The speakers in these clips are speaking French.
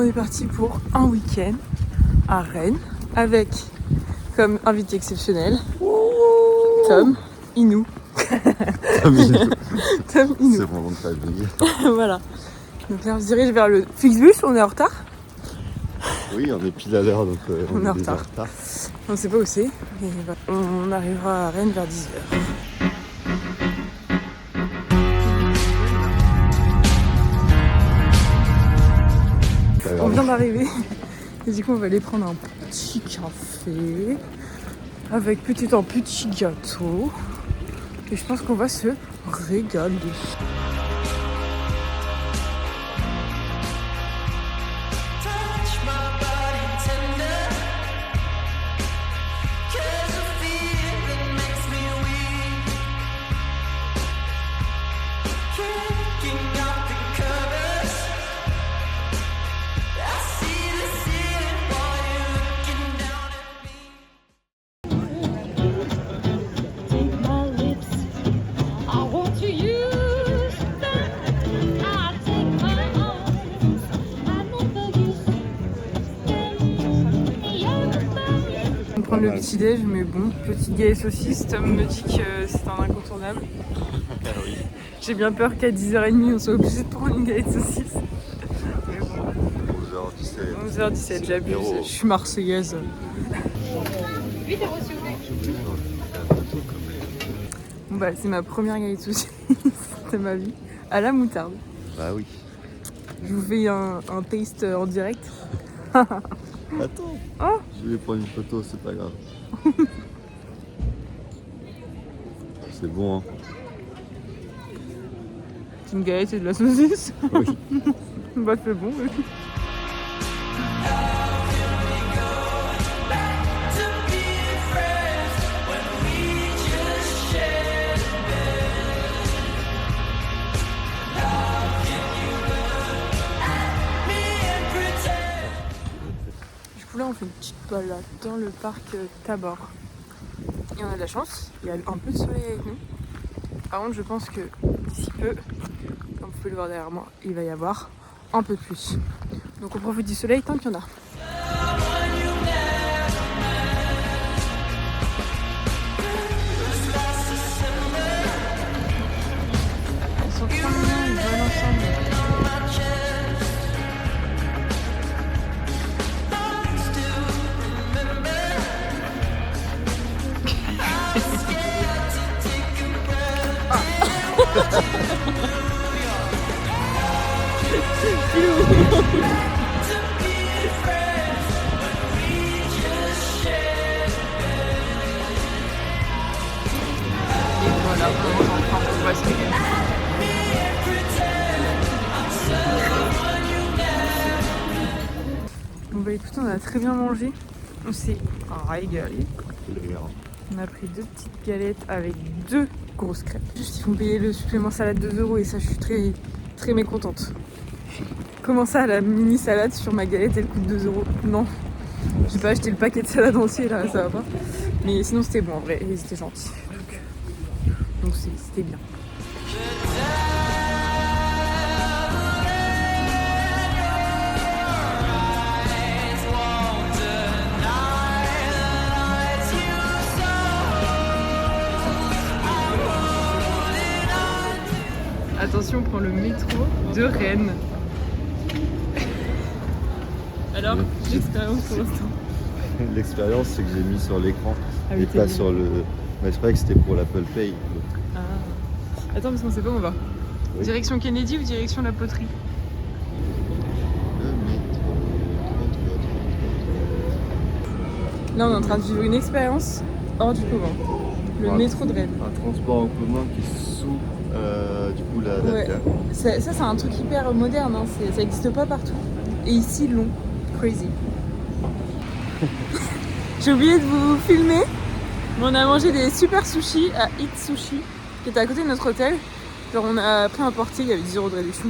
est parti pour un week-end à Rennes avec comme invité exceptionnel Tom Inou. Tom Inou. Tom Inou. C'est mon nom de famille. Voilà. Donc là on se dirige vers le Flixbus, on est en retard. Oui, on est pile à l'heure, donc On est en déjà retard. On ne sait pas où c'est, mais on arrivera à Rennes vers 10h. On vient d'arriver et du coup on va aller prendre un petit café avec petit en petit gâteau et je pense qu'on va se régaler. On prend le petit déj, mais bon, petite galette saucisse. Tom me dit que c'est un incontournable. Ah oui. J'ai bien peur qu'à 10h30 on soit obligé de prendre une galette saucisse. Mais bon. 11h17. 11h17, j'abuse. Je suis marseillaise. Bon bah c'est ma première galette saucisse de ma vie. À la moutarde. Bah oui. Je vous fais un taste en direct. Attends. Oh. Je vais prendre une photo, c'est pas grave. C'est bon, hein. C'est une galette et de la saucisse. Oui. Bah c'est bon. Oui. Du coup là on fait une petite balade dans le parc Tabor. Et on a de la chance, il y a un peu de soleil avec nous. Par contre je pense que d'ici peu, comme vous pouvez le voir derrière moi, il va y avoir un peu plus. Donc on profite du soleil tant qu'il y en a. Ils sont trop mignons, ils volent ensemble. Et voilà, on va se régaler. Bon bah écoute, on a très bien mangé, on s'est régalé. On a pris 2 petites galettes avec 2 grosses crêpes. Juste ils font payer le supplément salade 2 € et ça je suis très très mécontente. Comment ça la mini salade sur ma galette elle coûte 2 €? Non, j'ai pas acheté le paquet de salade entier là, ça va pas. Mais sinon c'était bon en vrai et c'était gentil. Donc c'était bien. Attention, on prend le métro de Rennes. Alors, l'expérience pour l'instant. L'expérience, c'est que j'ai mis sur l'écran oui, et pas sur le. Mais je croyais que c'était pour l'Apple Pay. Ah. Attends, parce qu'on sait pas où on va. Oui. Direction Kennedy ou direction la poterie? Là, on est en train de vivre une expérience hors du commun. Le métro de Rennes. Un transport en commun qui est sous du coup la Ouais. Ça c'est un truc hyper moderne, hein. Ça n'existe pas partout. Et ici, long. Crazy. J'ai oublié de vous filmer. On a mangé des super sushis à Eat Sushi, qui était à côté de notre hôtel. Genre on a pris un portier, il y avait 10 € de réduction.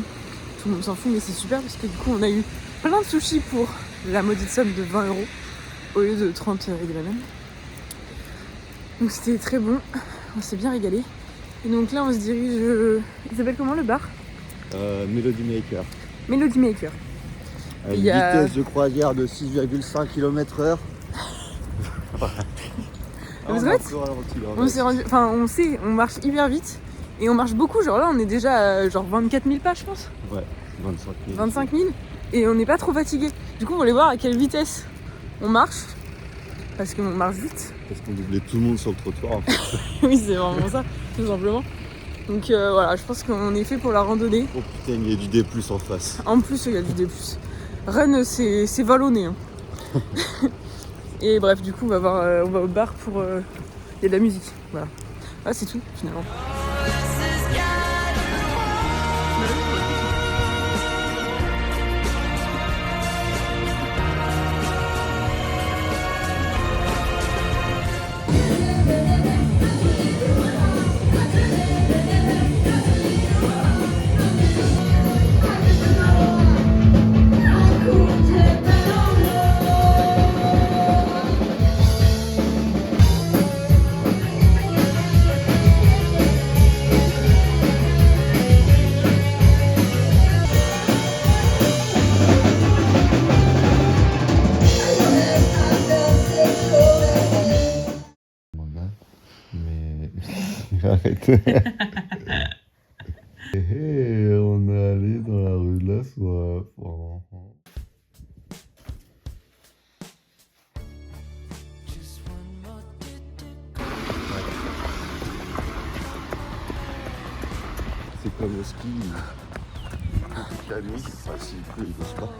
Tout le monde s'en fout, mais c'est super parce que du coup on a eu plein de sushis pour la maudite somme de 20 € au lieu de 30 et de la même. Donc c'était très bon, on s'est bien régalé. Et donc là on se dirige... Il s'appelle comment le bar? Melody Maker. Melody Maker. Avec Il y a- vitesse de croisière de 6,5 km/h. Parce qu'en fait, on marche hyper vite et on marche beaucoup. Genre là, on est déjà à genre 24 000 pas, je pense. Ouais, 25 000. 25 000 et on n'est pas trop fatigué. Du coup, on voulait voir à quelle vitesse on marche parce qu'on marche vite. Parce qu'on doublait tout le monde sur le trottoir en fait. Oui, c'est vraiment ça, tout simplement. Donc voilà, je pense qu'on est fait pour la randonnée. Oh putain, il y a du D+ en face. En plus, il y a du D+. Rennes, c'est vallonné. Hein. Et bref, du coup, on va au bar pour... Il y a de la musique, voilà. Ah, c'est tout, finalement. Mais arrête. Hey, on est allé dans la rue de la soif. C'est comme le ski. La nuit, enfin, s'il pleut, il bouge pas.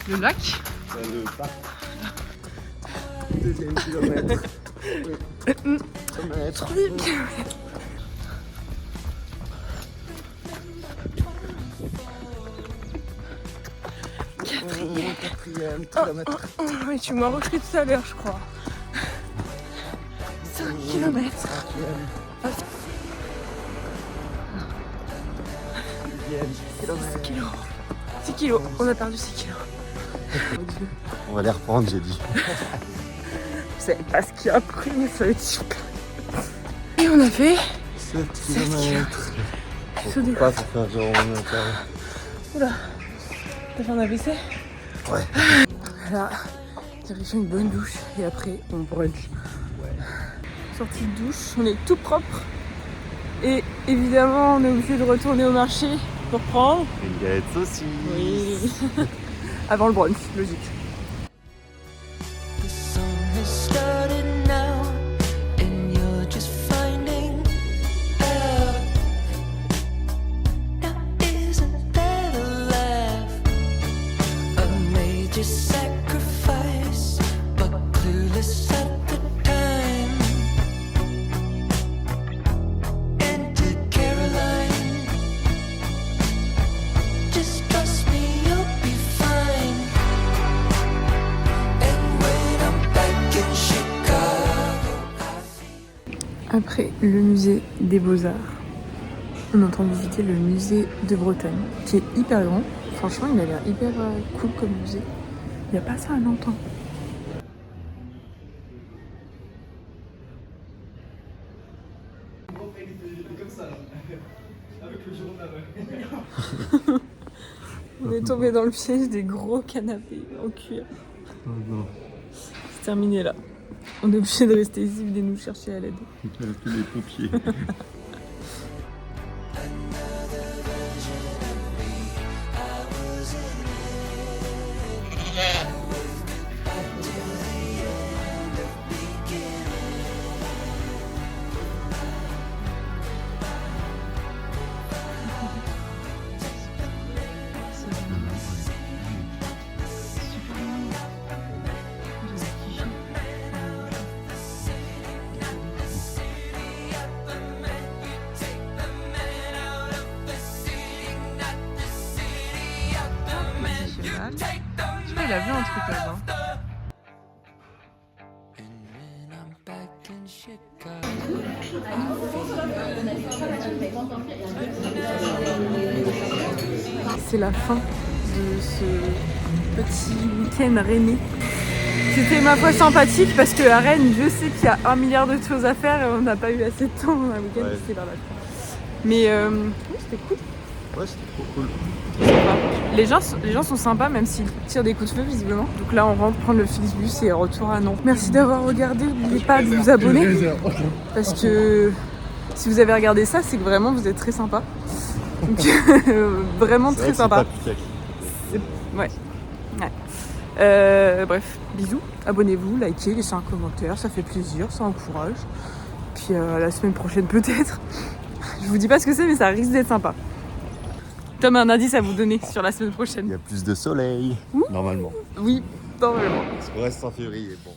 Le lac. Le parc. Deuxième kilomètre. Troisième kilomètre. Quatrième kilomètre. Oui, tu m'as repris tout à l'heure, je crois. 5 kilomètres. 6 kilos. 6 kilos. On a perdu 6 kilos. On va les reprendre, j'ai dit. Vous savez pas ce qu'il y a après, mais ça va être super. Et on a fait 7 kilomètres. Faut Pas pour faire genre en interne. Oula, t'as fait un AVC? Ouais. Là, direction une bonne douche et après on brunch. Ouais. Sortie de douche, on est tout propre. Et évidemment, on est obligé de retourner au marché pour prendre. Une galette saucisse. Oui. Avant le brunch, logique. Après le musée des Beaux-Arts, on entend visiter le musée de Bretagne, qui est hyper grand. Franchement, il a l'air hyper cool comme musée. Il n'y a pas ça à longtemps. On est tombé dans le piège des gros canapés en cuir. Oh non. C'est terminé là. On est obligé de rester ici, venez nous chercher à l'aide. Il y a tous les pompiers. Il a vu un truc là-bas. C'est la fin de ce petit week-end rennais. C'était ma foi sympathique parce que à Rennes, je sais qu'il y a 1 milliard de choses à faire et on n'a pas eu assez de temps un week-end, c'était par là. Mais oui, c'était cool. Ouais, c'était trop cool. Les gens sont sympas, même s'ils tirent des coups de feu, visiblement. Donc là, on rentre prendre le Flixbus et retour à Nantes. Merci d'avoir regardé. N'oubliez pas de vous abonner. Parce que si vous avez regardé ça, c'est que vraiment, vous êtes très sympa. Donc, vraiment très sympa. Ouais. Bref, bisous. Abonnez-vous, likez, laissez un commentaire. Ça fait plaisir, ça encourage. Puis la semaine prochaine, peut-être. Je vous dis pas ce que c'est, mais ça risque d'être sympa. Tom a un indice à vous donner sur la semaine prochaine. Il y a plus de soleil, normalement. Oui, normalement. Parce qu'on reste en février, bon.